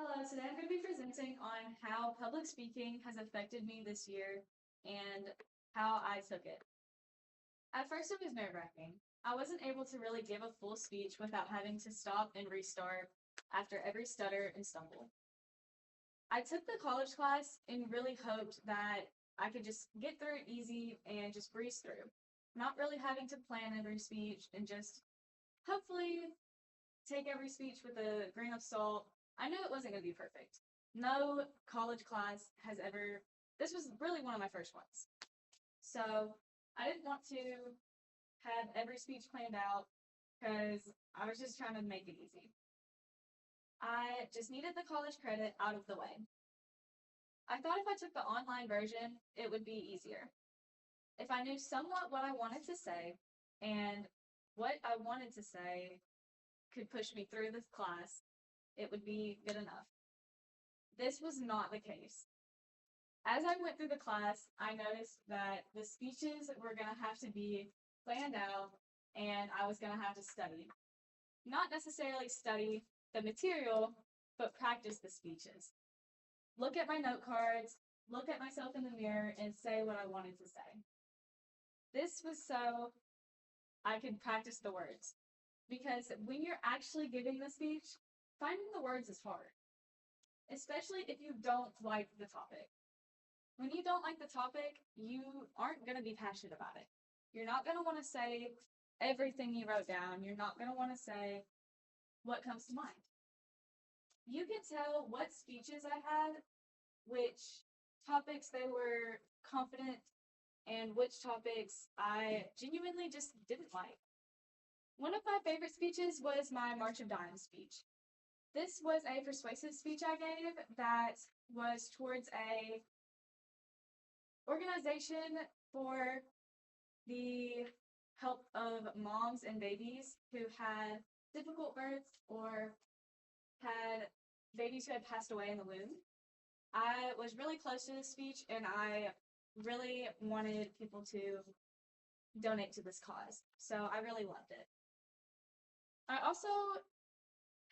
Hello, today I'm going to be presenting on how public speaking has affected me this year and how I took it. At first, it was nerve-wracking. I wasn't able to really give a full speech without having to stop and restart after every stutter and stumble. I took the college class and really hoped that I could just get through it easy and just breeze through, not really having to plan every speech and just hopefully take every speech with a grain of salt. I knew it wasn't going to be perfect. No college class has ever, this was really one of my first ones. So I didn't want to have every speech planned out because I was just trying to make it easy. I just needed the college credit out of the way. I thought if I took the online version, it would be easier. If I knew somewhat what I wanted to say and what I wanted to say could push me through this class, it would be good enough. This was not the case. As I went through the class, I noticed that the speeches were going to have to be planned out and I was going to have to study. Not necessarily study the material, but practice the speeches. Look at my note cards, look at myself in the mirror, and say what I wanted to say. This was so I could practice the words. Because when you're actually giving the speech, finding the words is hard, especially if you don't like the topic. When you don't like the topic, you aren't going to be passionate about it. You're not going to want to say everything you wrote down. You're not going to want to say what comes to mind. You can tell what speeches I had, which topics they were confident, and which topics I genuinely just didn't like. One of my favorite speeches was my March of Dimes speech. This was a persuasive speech I gave that was towards a organization for the help of moms and babies who had difficult births or had babies who had passed away in the womb. I was really close to this speech and I really wanted people to donate to this cause. So I really loved it. I also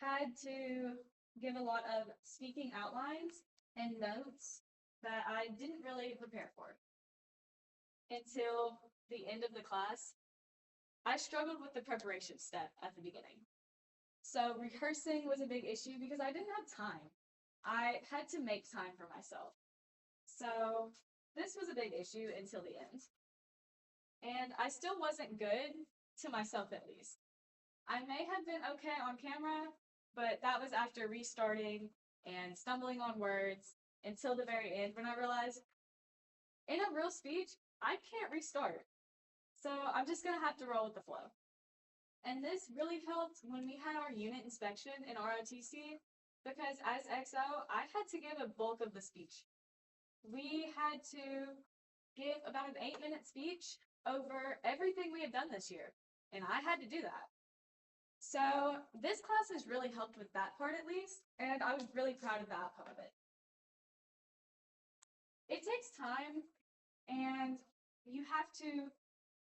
had to give a lot of speaking outlines and notes that I didn't really prepare for until the end of the class. I struggled with the preparation step at the beginning. So rehearsing was a big issue because I didn't have time. I had to make time for myself. So this was a big issue until the end. And I still wasn't good to myself at least. I may have been okay on camera, but that was after restarting and stumbling on words until the very end when I realized in a real speech, I can't restart. So I'm just going to have to roll with the flow. And this really helped when we had our unit inspection in ROTC because as XO, I had to give a bulk of the speech. We had to give about an 8-minute speech over everything we had done this year, and I had to do that. So this class has really helped with that part at least, and I was really proud of the outcome of it. It takes time, and you have to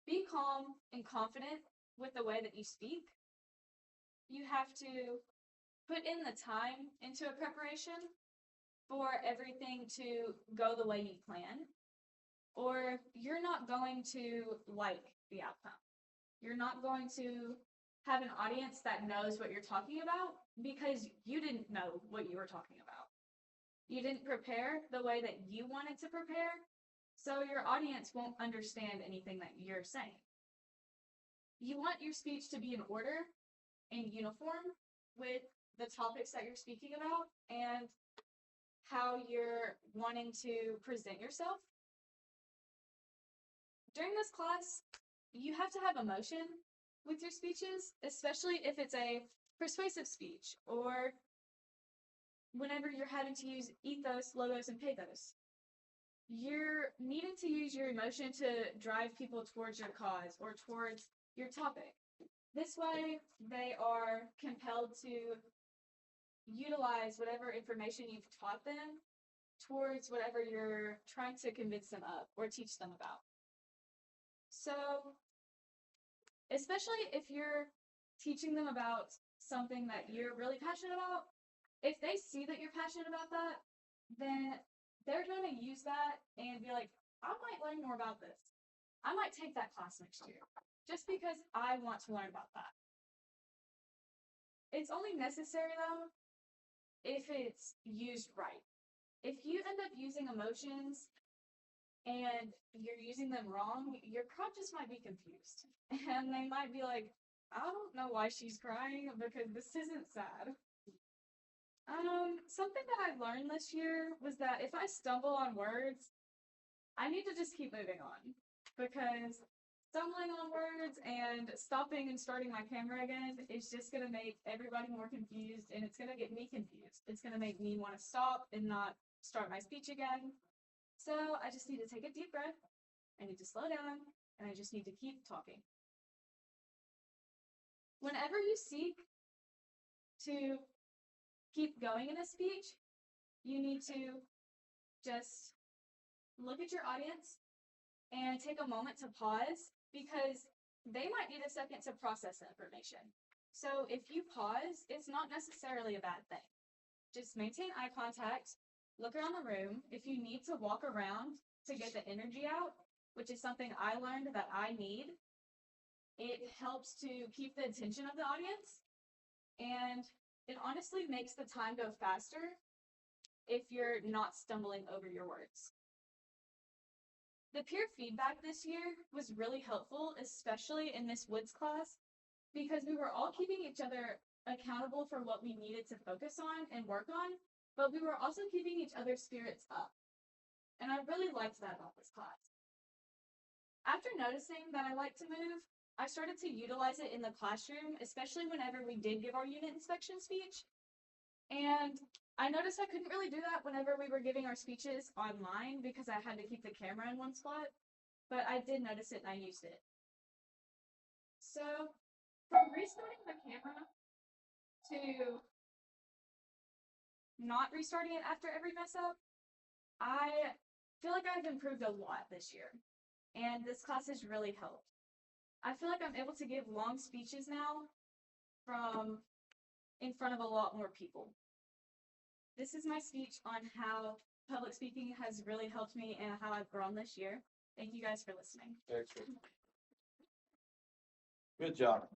be calm and confident with the way that you speak. You have to put in the time into a preparation for everything to go the way you plan, or you're not going to like the outcome. You're not going to have an audience that knows what you're talking about because you didn't know what you were talking about. You didn't prepare the way that you wanted to prepare, so your audience won't understand anything that you're saying. You want your speech to be in order and uniform with the topics that you're speaking about and how you're wanting to present yourself. During this class, you have to have emotion with your speeches, especially if it's a persuasive speech or whenever you're having to use ethos, logos, and pathos. You're needing to use your emotion to drive people towards your cause or towards your topic. This way, they are compelled to utilize whatever information you've taught them towards whatever you're trying to convince them of or teach them about. So, especially if you're teaching them about something that you're really passionate about, if they see that you're passionate about that, then they're going to use that and be like, I might learn more about this. I might take that class next year just because I want to learn about that. It's only necessary though if it's used right. If you end up using emotions and you're using them wrong, your crowd just might be confused. And they might be like, I don't know why she's crying because this isn't sad. Something that I learned this year was that if I stumble on words, I need to just keep moving on because stumbling on words and stopping and starting my camera again is just going to make everybody more confused and it's going to get me confused. It's going to make me want to stop and not start my speech again. So I just need to take a deep breath. I need to slow down and I just need to keep talking. Whenever you seek to keep going in a speech, you need to just look at your audience and take a moment to pause because they might need a second to process the information. So if you pause, it's not necessarily a bad thing. Just maintain eye contact, look around the room. If you need to walk around to get the energy out, which is something I learned that I need, it helps to keep the attention of the audience and it honestly makes the time go faster if you're not stumbling over your words. The peer feedback this year was really helpful, especially in Miss Wood's class, because we were all keeping each other accountable for what we needed to focus on and work on, but we were also keeping each other's spirits up. And I really liked that about this class. After noticing that I like to move, I started to utilize it in the classroom, especially whenever we did give our unit inspection speech. And I noticed I couldn't really do that whenever we were giving our speeches online because I had to keep the camera in one spot, but I did notice it and I used it. So from restarting the camera to not restarting it after every mess up, I feel like I've improved a lot this year, and this class has really helped. I feel like I'm able to give long speeches now from in front of a lot more people. This is my speech on how public speaking has really helped me and how I've grown this year. Thank you guys for listening. Excellent. Good job.